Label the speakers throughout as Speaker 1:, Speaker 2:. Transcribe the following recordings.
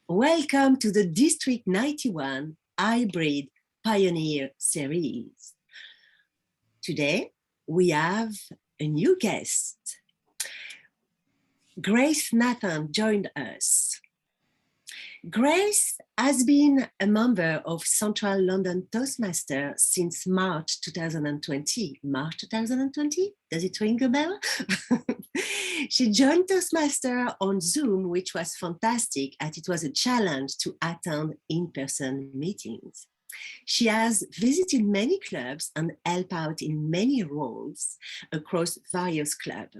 Speaker 1: Welcome to the District 91 Hybrid Pioneer Series. Today, we have a new guest. Grace Nathan joined us. Grace has been a member of Central London Toastmasters since March 2020. March 2020? Does it ring a bell? She joined Toastmasters on Zoom, which was fantastic as it was a challenge to attend in-person meetings. She has visited many clubs and helped out in many roles across various clubs.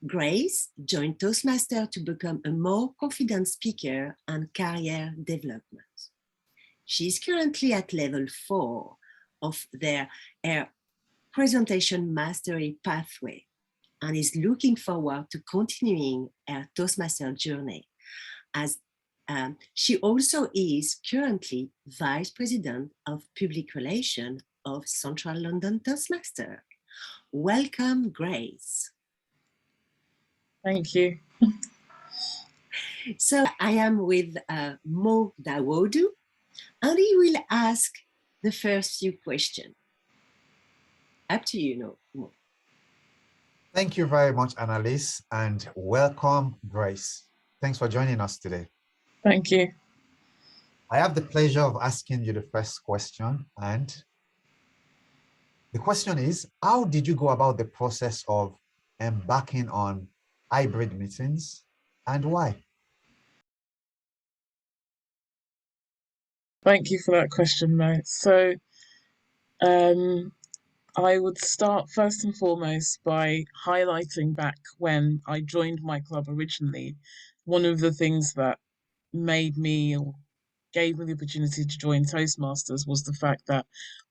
Speaker 1: Grace joined Toastmasters to become a more confident speaker and career development. She is currently at level 4 of her presentation mastery pathway and is looking forward to continuing her Toastmaster journey, as she also is currently Vice President of Public Relations of Central London Toastmasters. Welcome, Grace.
Speaker 2: Thank you.
Speaker 1: So I am with Dawodu, and he will ask the first few questions. Up to you, Mo.
Speaker 3: Thank you very much, Annelise, and welcome, Grace. Thanks for joining us today.
Speaker 2: Thank you.
Speaker 3: I have the pleasure of asking you the first question, and the question is, how did you go about the process of embarking on hybrid meetings, and why?
Speaker 2: Thank you for that question, Mo. So I would start first and foremost by highlighting back when I joined my club originally. One of the things that made me or gave me the opportunity to join Toastmasters was the fact that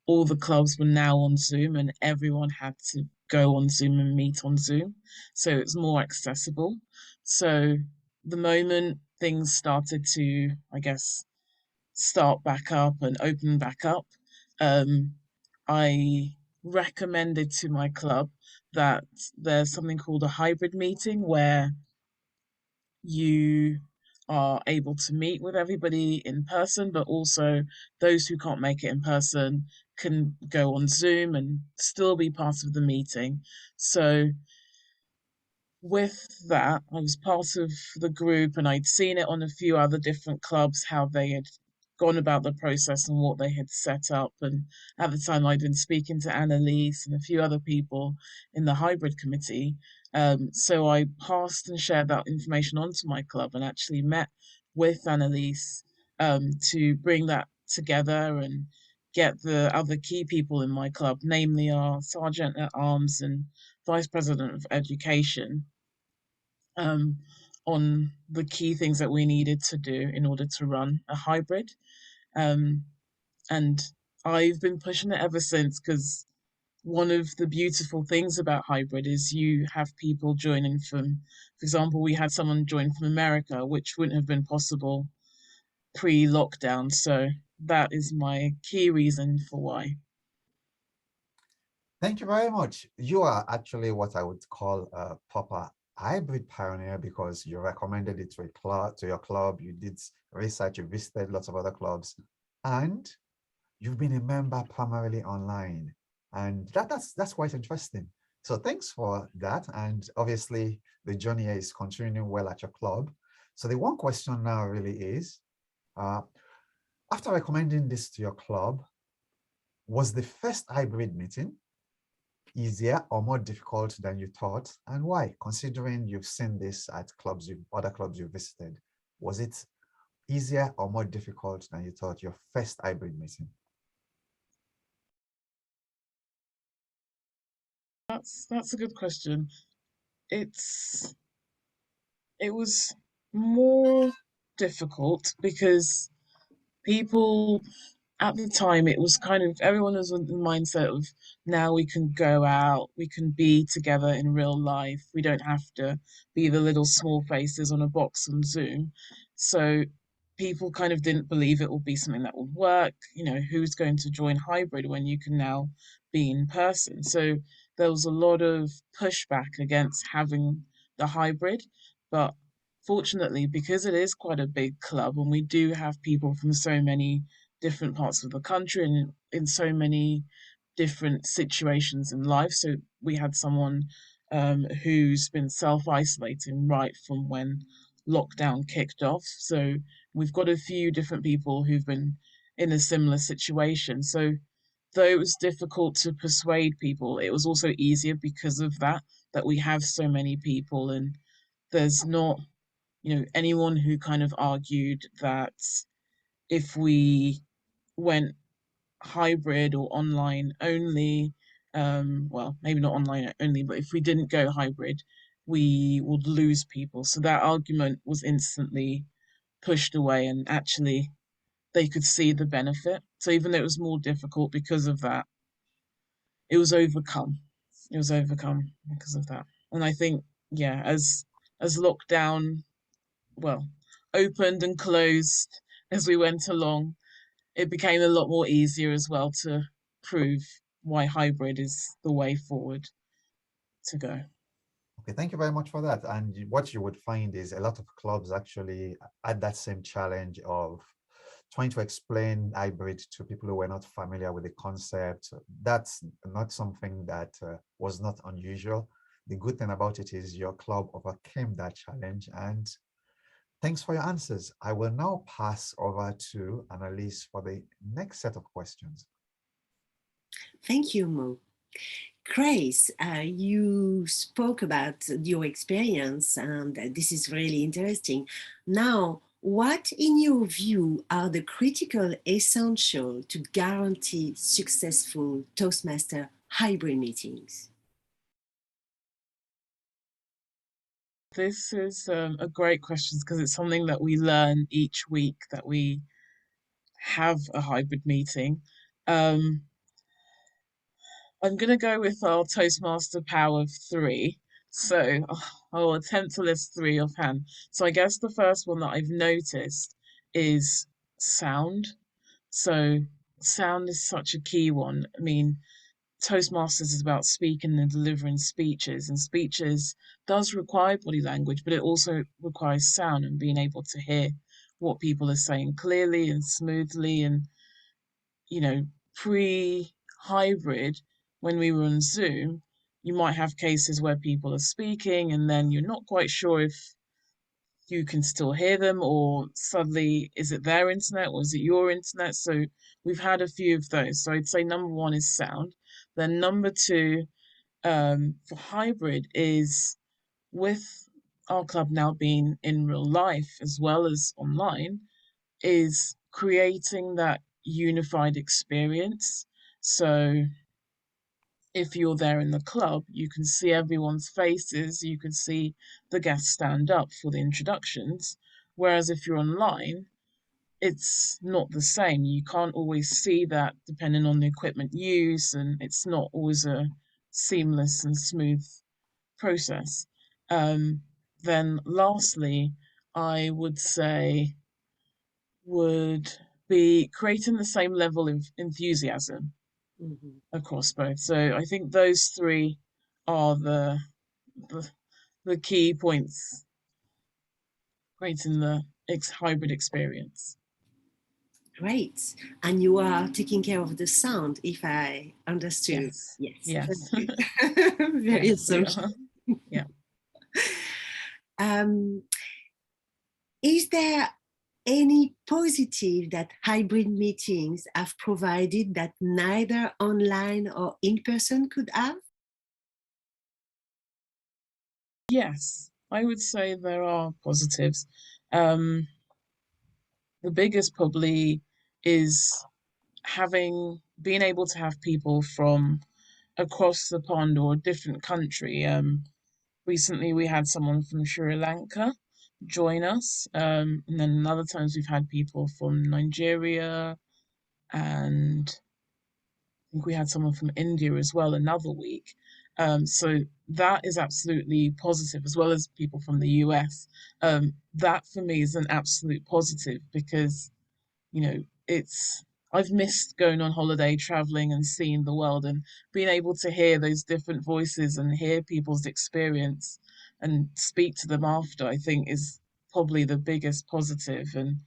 Speaker 2: all the clubs were now on Zoom and everyone had to go on Zoom and meet on Zoom. So it's more accessible. So the moment things started to, I guess, start back up and open back up, I recommended to my club that there's something called a hybrid meeting where you are able to meet with everybody in person, but also those who can't make it in person can go on Zoom and still be part of the meeting. So with that, I was part of the group and I'd seen it on a few other different clubs, how they had gone about the process and what they had set up. And at the time, I'd been speaking to Annelise and a few other people in the hybrid committee. So I passed and shared that information onto my club and actually met with Annelise to bring that together and get the other key people in my club, namely our Sergeant at Arms and Vice President of Education, on the key things that we needed to do in order to run a hybrid. And I've been pushing it ever since, because one of the beautiful things about hybrid is you have people joining from, for example, we had someone join from America, which wouldn't have been possible pre-lockdown. So that is my key reason for why.
Speaker 3: Thank you very much. You are actually what I would call a proper hybrid pioneer, because you recommended it to your club, you did research, you visited lots of other clubs, and you've been a member primarily online. And that's quite interesting. So thanks for that. And obviously the journey is continuing well at your club. So the one question now really is, after recommending this to your club, was the first hybrid meeting easier or more difficult than you thought, and why? Considering you've seen this at other clubs you visited, was it easier or more difficult than you thought, your first hybrid meeting?
Speaker 2: That's a good question. It was more difficult because people at the time, it was kind of, everyone was in the mindset of, now we can go out, we can be together in real life, we don't have to be the little small faces on a box on Zoom. So people kind of didn't believe it would be something that would work. Who's going to join hybrid when you can now be in person? So there was a lot of pushback against having the hybrid, but fortunately, because it is quite a big club and we do have people from so many different parts of the country and in so many different situations in life. So we had someone who's been self-isolating right from when lockdown kicked off. So we've got a few different people who've been in a similar situation. So though it was difficult to persuade people, it was also easier because of that we have so many people and there's not, anyone who kind of argued that if we went hybrid or online only, well, maybe not online only, but if we didn't go hybrid, we would lose people. So that argument was instantly pushed away, and actually, they could see the benefit. So even though it was more difficult because of that, it was overcome. It was overcome because of that. And I think, yeah, as lockdown, well, opened and closed as we went along, it became a lot more easier as well to prove why hybrid is the way forward to go.
Speaker 3: Okay, thank you very much for that. And what you would find is a lot of clubs actually had that same challenge of trying to explain hybrid to people who were not familiar with the concept. That's not something that was not unusual. The good thing about it is your club overcame that challenge. And thanks for your answers. I will now pass over to Annelise for the next set of questions.
Speaker 1: Thank you, Mo. Grace, you spoke about your experience, and this is really interesting. Now, what, in your view, are the critical essential to guarantee successful Toastmaster hybrid meetings?
Speaker 2: This is a great question because it's something that we learn each week that we have a hybrid meeting. I'm going to go with our Toastmaster power of three. So I'll attempt to list three offhand. So I guess the first one that I've noticed is sound. So sound is such a key one. I mean, Toastmasters is about speaking and delivering speeches, and speeches does require body language, but it also requires sound and being able to hear what people are saying clearly and smoothly. And pre-hybrid, when we were on Zoom, you might have cases where people are speaking and then you're not quite sure if you can still hear them, or suddenly is it their internet or is it your internet? So we've had a few of those. So I'd say number one is sound. Then number two, for hybrid, is with our club now being in real life as well as online, is creating that unified experience. So if you're there in the club, you can see everyone's faces, you can see the guests stand up for the introductions. Whereas if you're online, it's not the same. You can't always see that depending on the equipment used, and it's not always a seamless and smooth process. Then lastly, I would say would be creating the same level of enthusiasm across both. So I think those three are the, the key points creating the hybrid experience.
Speaker 1: Great. And you are taking care of the sound, if I understood.
Speaker 2: Yes. Yes.
Speaker 1: Very
Speaker 2: yes,
Speaker 1: essential.
Speaker 2: Yeah.
Speaker 1: Is there any positive that hybrid meetings have provided that neither online or in person could have?
Speaker 2: Yes, I would say there are positives. The biggest probably is being able to have people from across the pond or a different country. Recently we had someone from Sri Lanka join us, and then other times we've had people from Nigeria, and I think we had someone from India as well another week. So that is absolutely positive, as well as people from the US. That for me is an absolute positive because, it's I've missed going on holiday, traveling and seeing the world, and being able to hear those different voices and hear people's experience and speak to them after, I think is probably the biggest positive, and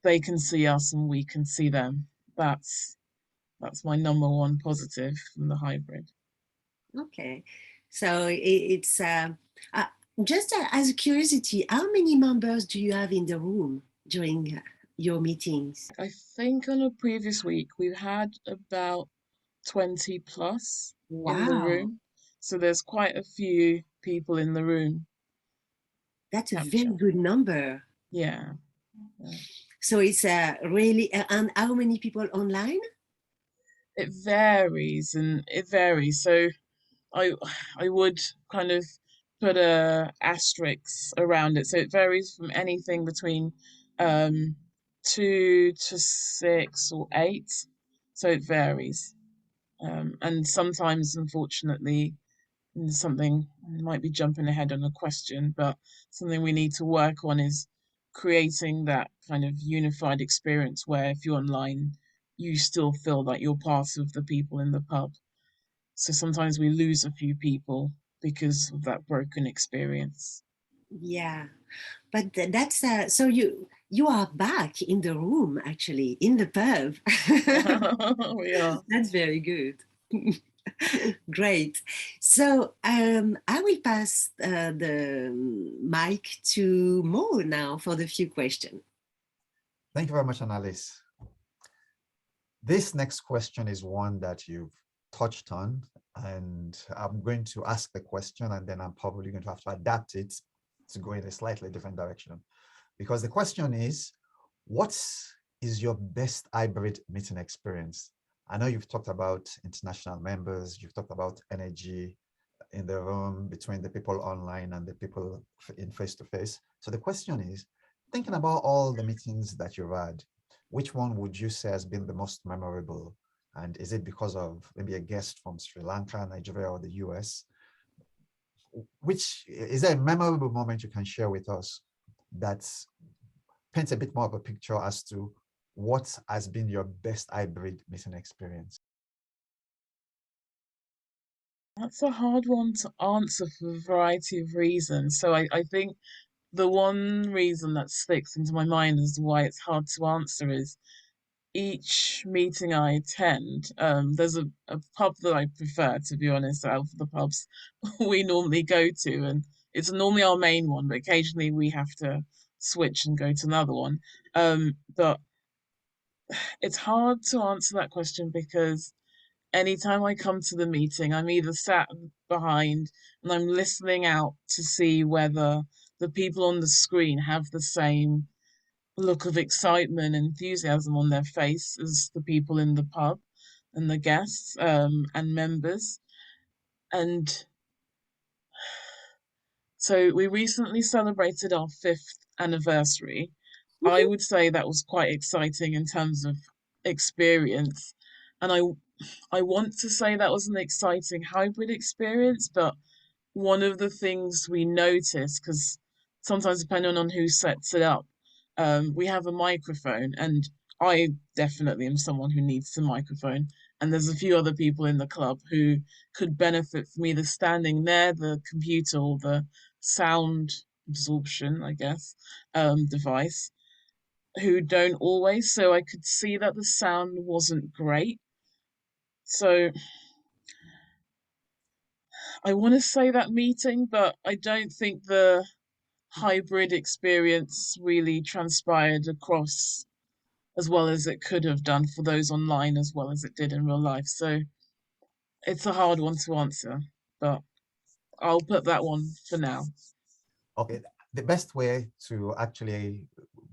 Speaker 2: they can see us and we can see them. That's my number one positive from the hybrid.
Speaker 1: Okay, so it's just as a curiosity, how many members do you have in the room during your meetings?
Speaker 2: I think on a previous week we've had about 20 plus in the
Speaker 1: Wow,
Speaker 2: room. So there's quite a few people in the room
Speaker 1: that's a very
Speaker 2: captured.
Speaker 1: good number.
Speaker 2: Yeah. Yeah.
Speaker 1: So it's really, and how many people online?
Speaker 2: It varies and it varies. So I I would kind of put a asterisk around it. So it varies from anything between um 2 to 6 or 8. So it varies. And sometimes, unfortunately, something I might be jumping ahead on a question, but something we need to work on is creating that kind of unified experience where if you're online, you still feel like you're part of the people in the pub. So sometimes we lose a few people because of that broken experience.
Speaker 1: Yeah, but that's so you are back in the room actually in the pub.
Speaker 2: We are.
Speaker 1: That's very good. Great. So I will pass the mic to Mo now for the few questions.
Speaker 3: Thank you very much, Annelise. This next question is one that you've touched on, and I'm going to ask the question, and then I'm probably going to have to adapt it to go in a slightly different direction. Because the question is, what is your best hybrid meeting experience? I know you've talked about international members, you've talked about energy in the room between the people online and the people in face-to-face. So the question is, thinking about all the meetings that you've had, which one would you say has been the most memorable? And is it because of maybe a guest from Sri Lanka, Nigeria, or the US? Which is there a memorable moment you can share with us that paints a bit more of a picture as to what has been your best hybrid meeting experience?
Speaker 2: That's a hard one to answer for a variety of reasons. So I think the one reason that sticks into my mind as to why it's hard to answer is each meeting I attend, there's a pub that I prefer, to be honest, out of the pubs we normally go to, and it's normally our main one, but occasionally we have to switch and go to another one. But it's hard to answer that question because anytime I come to the meeting, I'm either sat behind and I'm listening out to see whether the people on the screen have the same look of excitement and enthusiasm on their face as the people in the pub and the guests and members. And so we recently celebrated our 5th anniversary. I would say that was quite exciting in terms of experience. And I want to say that was an exciting hybrid experience, but one of the things we notice, because sometimes depending on who sets it up, we have a microphone, and I definitely am someone who needs a microphone. And there's a few other people in the club who could benefit from either standing near the computer or the sound absorption, I guess, device, who don't always. So I could see that the sound wasn't great. So I want to say that meeting, but I don't think the hybrid experience really transpired across as well as it could have done for those online as well as it did in real life. So it's a hard one to answer, but I'll put that one for now.
Speaker 3: Okay, the best way to actually,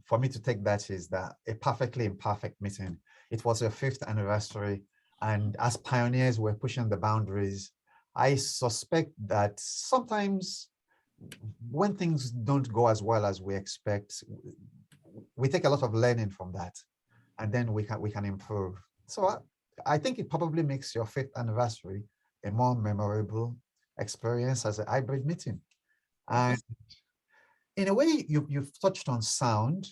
Speaker 3: for me to take that is that a perfectly imperfect meeting. It was your 5th anniversary, and as pioneers, we're pushing the boundaries. I suspect that sometimes when things don't go as well as we expect, we take a lot of learning from that, and then we can improve. So I think it probably makes your 5th anniversary a more memorable experience as a hybrid meeting. And in a way, you've touched on sound.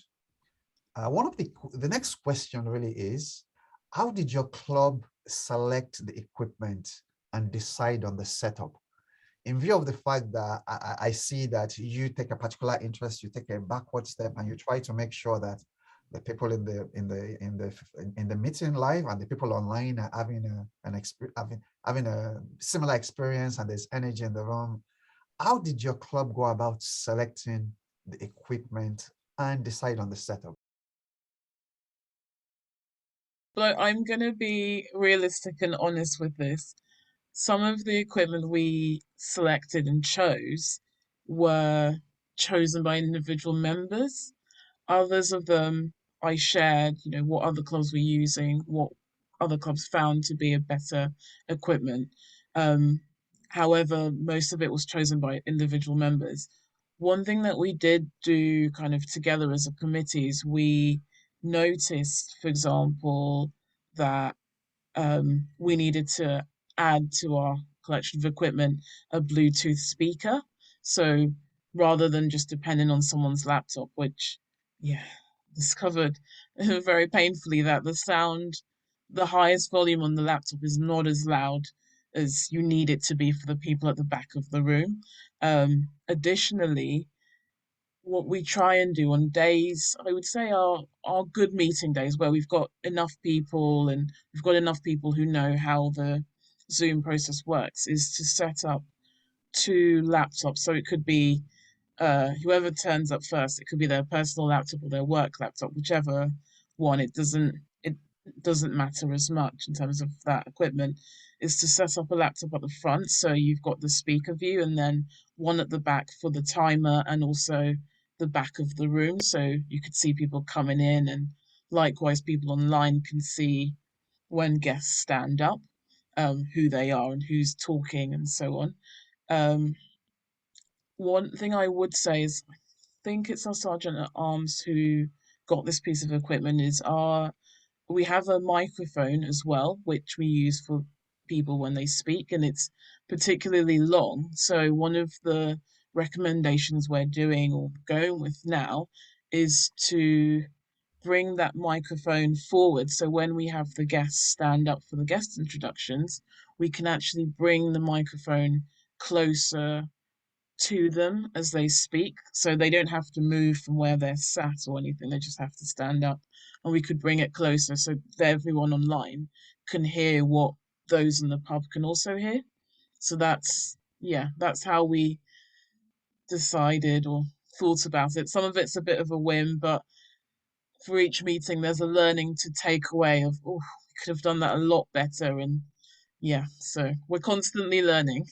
Speaker 3: One of the next question really is, how did your club select the equipment and decide on the setup? in view of the fact that I see that you take a particular interest, you take a backward step, and you try to make sure that the people in the meeting live and the people online are having a similar experience, and there's energy in the room. How did your club go about selecting the equipment and decide on the setup?
Speaker 2: But I'm going to be realistic and honest with this. Some of the equipment we selected and chose were chosen by individual members. Others of them I shared, what other clubs were using, what other clubs found to be a better equipment. Um, However, most of it was chosen by individual members. One thing that we did do kind of together as a committee is we noticed, for example, that we needed to add to our collection of equipment a Bluetooth speaker. So rather than just depending on someone's laptop, which, yeah, discovered very painfully that the highest volume on the laptop is not as loud as you need it to be for the people at the back of the room. Additionally, what we try and do on days, I would say our good meeting days where we've got enough people and we've got enough people who know how the Zoom process works, is to set up two laptops. So it could be whoever turns up first, it could be their personal laptop or their work laptop, whichever one. It doesn't matter as much in terms of that equipment, is to set up a laptop at the front so you've got the speaker view, and then one at the back for the timer, and also the back of the room so you could see people coming in, and likewise people online can see when guests stand up, who they are and who's talking and so on. Um, One thing I would say is I think it's our Sergeant at Arms who got this piece of equipment. We have a microphone as well, which we use for people when they speak, and it's particularly long. So one of the recommendations we're doing or going with now is to bring that microphone forward. So when we have the guests stand up for the guest introductions, we can actually bring the microphone closer to them as they speak. So they don't have to move from where they're sat or anything, they just have to stand up. And we could bring it closer so that everyone online can hear what those in the pub can also hear. So that's how we decided or thought about it. Some of it's a bit of a whim, but for each meeting, there's a learning to take away of, oh, we could have done that a lot better. And yeah, so we're constantly learning.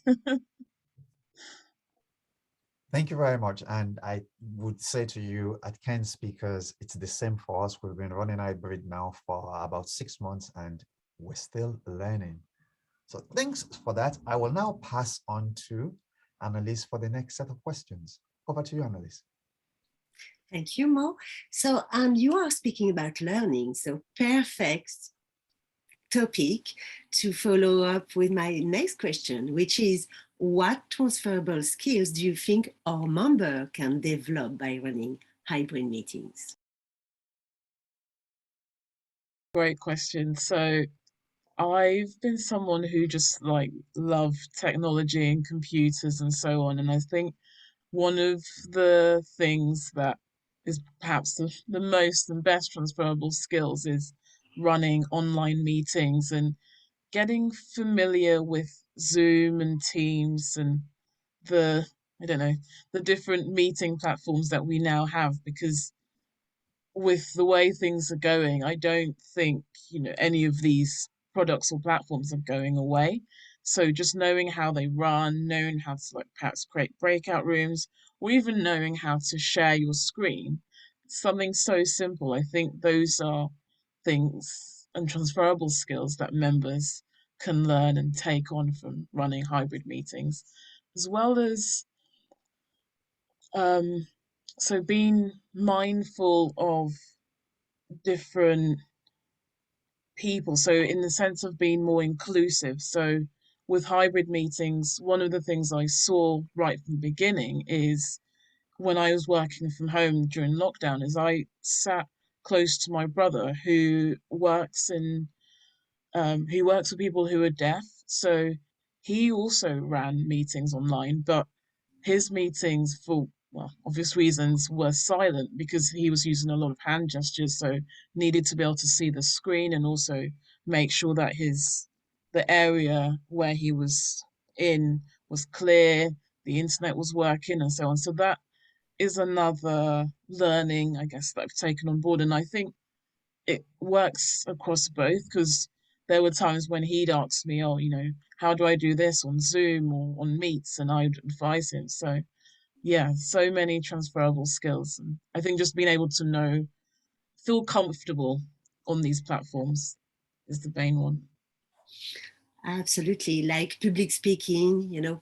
Speaker 3: Thank you very much. And I would say to you at Ken Speakers, it's the same for us. We've been running hybrid now for about 6 months and we're still learning. So thanks for that. I will now pass on to Annelise for the next set of questions. Over to you, Annelise.
Speaker 1: Thank you, Mo. So you are speaking about learning, so perfect topic to follow up with my next question, which is, what transferable skills do you think our member can develop by running hybrid meetings?
Speaker 2: Great question. So I've been someone who just love technology and computers and so on. And I think one of the things that is perhaps the most and best transferable skills is running online meetings and getting familiar with Zoom and Teams and the, I don't know, the different meeting platforms that we now have, because with the way things are going, I don't think, any of these products or platforms are going away. So just knowing how they run, knowing how to perhaps create breakout rooms, or even knowing how to share your screen, something so simple. I think those are things and transferable skills that members can learn and take on from running hybrid meetings, as well as um, so being mindful of different people. So, in the sense of being more inclusive. So, with hybrid meetings, one of the things I saw right from the beginning is when I was working from home during lockdown, is I sat close to my brother who works with people who are deaf. So he also ran meetings online, but his meetings, for well, obvious reasons, were silent because he was using a lot of hand gestures, so needed to be able to see the screen and also make sure that the area where he was in was clear, the internet was working, and so on. So that is another learning, I guess, that I've taken on board. And I think it works across both, because there were times when he'd ask me, oh, how do I do this on Zoom or on Meets? And I'd advise him. So yeah, so many transferable skills. And I think just being able to feel comfortable on these platforms is the main one.
Speaker 1: Absolutely. Like public speaking,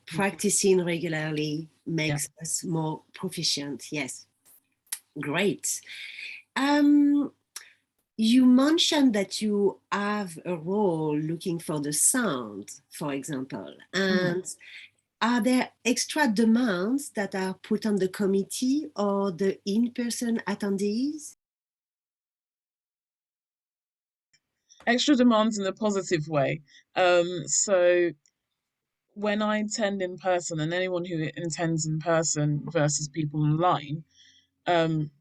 Speaker 1: practicing regularly
Speaker 2: Yeah.
Speaker 1: makes us more proficient. Yes. Great. Um, you mentioned that you have a role looking for the sound, for example.
Speaker 2: Mm.
Speaker 1: And are there extra demands that are put on the committee or the in-person attendees?
Speaker 2: Extra demands in a positive way. So when I attend in person, and anyone who attends in person versus people online, um,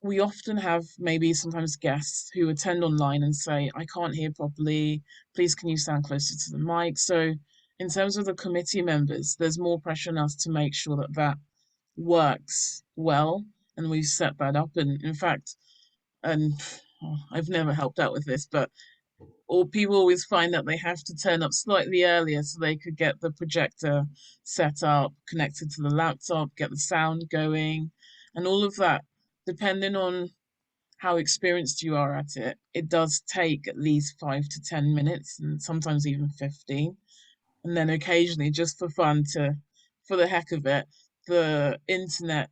Speaker 2: we often have maybe sometimes guests who attend online and say, I can't hear properly. Please, can you stand closer to the mic? So, in terms of the committee members, there's more pressure on us to make sure that that works well. And we've set that up. And in fact, and I've never helped out with this, but or people always find that they have to turn up slightly earlier so they could get the projector set up, connected to the laptop, get the sound going, and all of that. Depending on how experienced you are at it, it does take at least 5 to 10 minutes and sometimes even 15. And then occasionally, just for fun, for the heck of it, the internet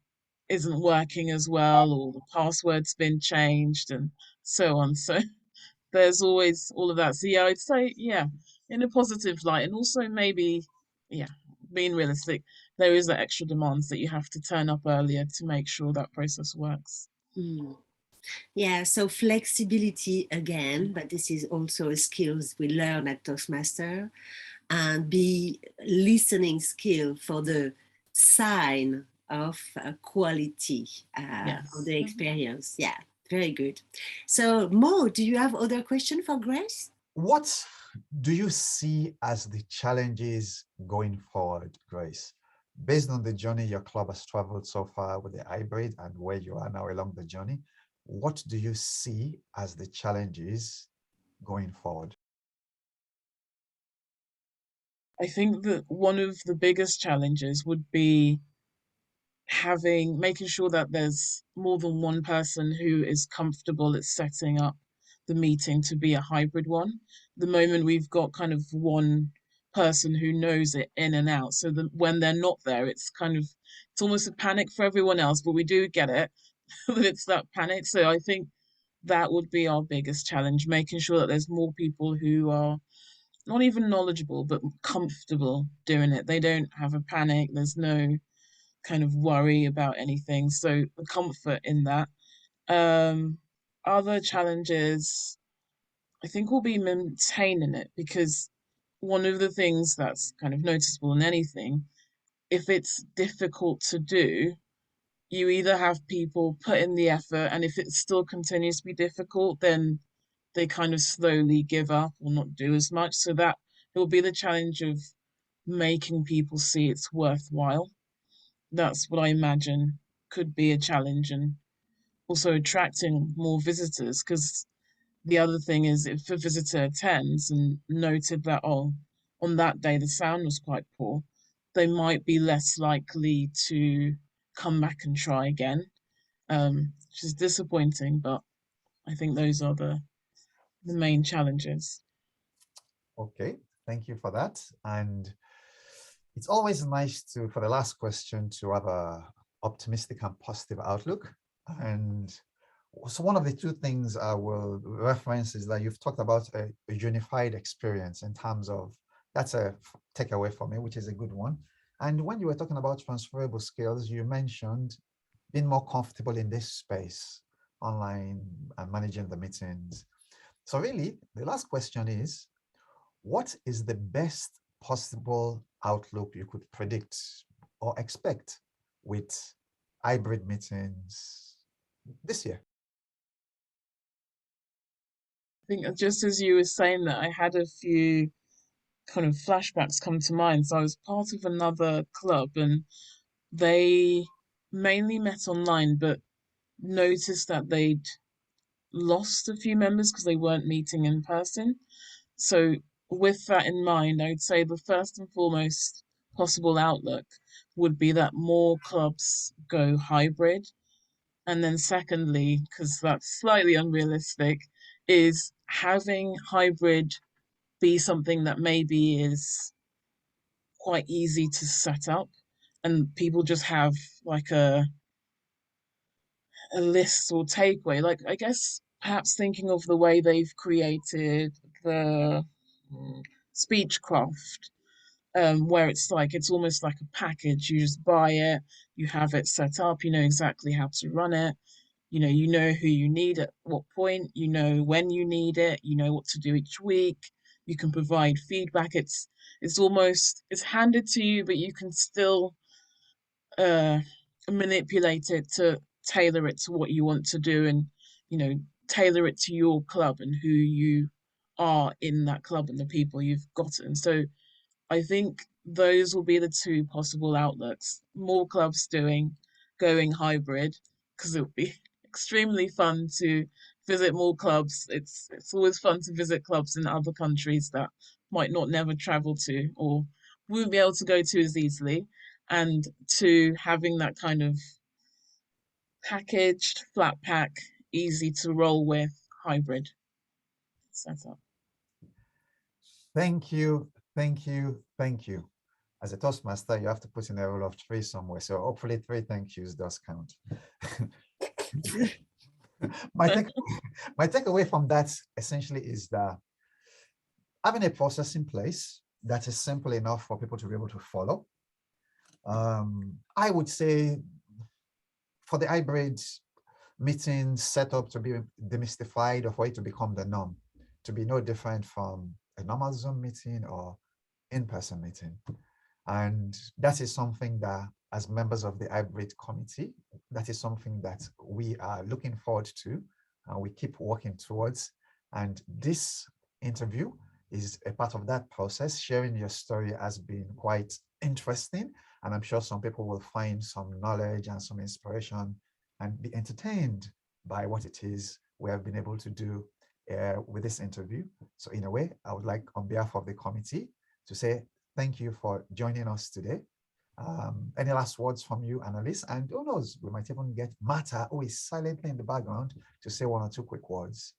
Speaker 2: isn't working as well, or the password's been changed, and so on. So there's always all of that. So yeah, I'd say, yeah, in a positive light, and also maybe, yeah, being realistic, there is the extra demands that you have to turn up earlier to make sure that process works.
Speaker 1: Mm. Yeah, so flexibility again, but this is also a skills we learn at Toastmaster, and be listening skill for the sign of quality of
Speaker 2: Yes.
Speaker 1: the experience. Yeah, very good. So Mo, do you have other question for Grace?
Speaker 3: What do you see as the challenges going forward, Grace? Based on the journey your club has traveled so far with the hybrid and where you are now along the journey, what do you see as the challenges going forward?
Speaker 2: I think that one of the biggest challenges would be making sure that there's more than one person who is comfortable at setting up the meeting to be a hybrid one. The moment we've got kind of one person who knows it in and out, so that when they're not there, it's almost a panic for everyone else, but we do get it that it's that panic. So I think that would be our biggest challenge, making sure that there's more people who are not even knowledgeable but comfortable doing it. They don't have a panic, there's no kind of worry about anything. So the comfort in that. Um, Other challenges, I think, will be maintaining it, because one of the things that's kind of noticeable in anything, if it's difficult to do, you either have people put in the effort, and if it still continues to be difficult, then they kind of slowly give up or not do as much. So that it will be the challenge of making people see it's worthwhile. That's what I imagine could be a challenge, and also attracting more visitors, because the other thing is, if a visitor attends and noted that, oh, on that day the sound was quite poor, they might be less likely to come back and try again, which is disappointing, but I think those are the main challenges.
Speaker 3: Okay, thank you for that. And it's always nice for the last question, to have a optimistic and positive outlook. And so one of the two things I will reference is that you've talked about a unified experience in terms of, that's a takeaway for me, which is a good one. And when you were talking about transferable skills, you mentioned being more comfortable in this space, online and managing the meetings. So really, the last question is, what is the best possible outlook you could predict or expect with hybrid meetings this year?
Speaker 2: I think just as you were saying that, I had a few kind of flashbacks come to mind. So I was part of another club and they mainly met online, but noticed that they'd lost a few members because they weren't meeting in person. So, with that in mind, I would say the first and foremost possible outlook would be that more clubs go hybrid. And then, secondly, because that's slightly unrealistic, is having hybrid be something that maybe is quite easy to set up and people just have like a list or takeaway. Like, I guess perhaps thinking of the way they've created the Speechcraft, where it's like it's almost like a package. You just buy it, you have it set up, you know exactly how to run it, you know who you need at what point, you know when you need it, you know what to do each week. You can provide feedback. It's handed to you, but you can still uh, manipulate it to tailor it to what you want to do and, you know, tailor it to your club and who you are in that club and the people you've gotten. So I think those will be the two possible outlooks. More clubs going hybrid because it would be extremely fun to visit more clubs. It's always fun to visit clubs in other countries that might not never travel to or wouldn't be able to go to as easily. And to having that kind of packaged, flat pack, easy to roll with hybrid setup.
Speaker 3: Thank you, thank you, thank you. As a Toastmaster, you have to put in a rule of three somewhere. So hopefully 3 thank yous does count. my, take, my takeaway from that essentially is that having a process in place that is simple enough for people to be able to follow. I would say for the hybrid meeting setup to be demystified or for it to become the norm, to be no different from a normal Zoom meeting or in-person meeting. And that is something that as members of the hybrid committee, that is something that we are looking forward to and we keep working towards. And this interview is a part of that process. Sharing your story has been quite interesting. And I'm sure some people will find some knowledge and some inspiration and be entertained by what it is we have been able to do with this interview. So in a way, I would like on behalf of the committee to say thank you for joining us today. Any last words from you, Annelise? And who knows, we might even get Marta, who is silently in the background, to say 1 or 2 quick words.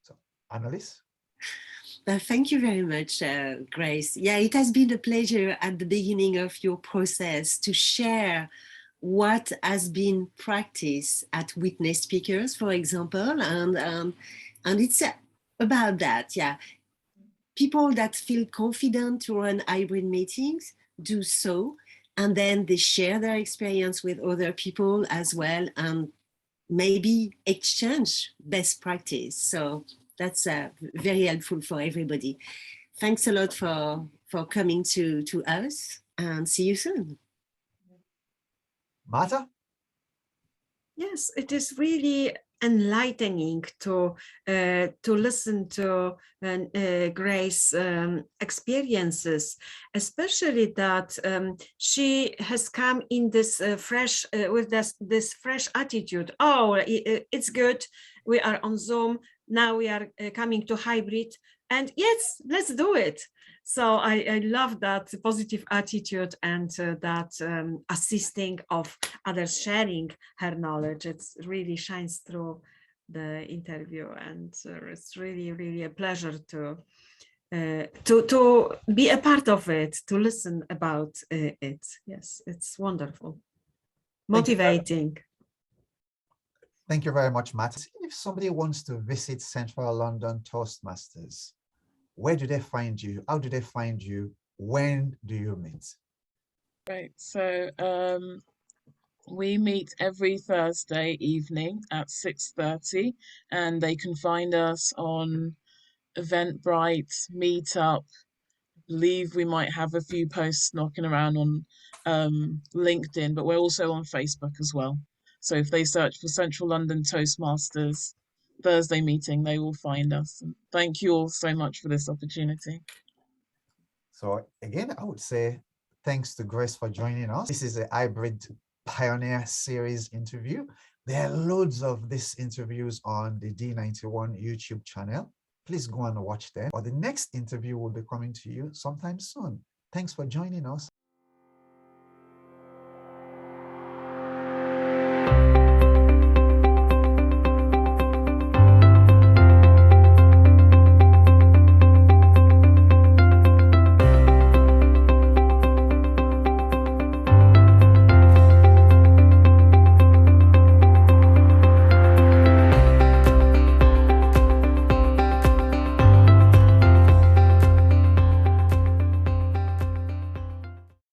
Speaker 3: So, Annelise?
Speaker 1: Thank you very much, Grace. Yeah, it has been a pleasure at the beginning of your process to share what has been practiced at witness speakers, for example, and it's about that. Yeah, people that feel confident to run hybrid meetings do so, and then they share their experience with other people as well, and maybe exchange best practice. So that's very helpful for everybody. Thanks a lot for coming to us, and see you soon.
Speaker 3: Marta?
Speaker 4: Yes, it is really enlightening to listen to Grace's experiences, especially that she has come in this fresh with this fresh attitude. Oh, it's good. We are on Zoom now. We are coming to hybrid, and yes, let's do it. So I love that positive attitude and that assisting of others, sharing her knowledge. It really shines through the interview, and it's really a pleasure to be a part of it, to listen about it. Yes, it's wonderful, motivating.
Speaker 3: Thank you very much, Matt. If somebody wants to visit Central London Toastmasters, where do they find you? How do they find you? When do you meet?
Speaker 2: Right, so we meet every Thursday evening at 6:30, and they can find us on Eventbrite, Meetup. I believe we might have a few posts knocking around on LinkedIn, but we're also on Facebook as well. So if they search for Central London Toastmasters Thursday meeting, they will find us. And thank you all so much for this opportunity.
Speaker 3: So again, I would say thanks to Grace for joining us. This is a hybrid Pioneer series interview. There are loads of these interviews on the D91 YouTube channel. Please go and watch them. Or the next interview will be coming to you sometime soon. Thanks for joining us.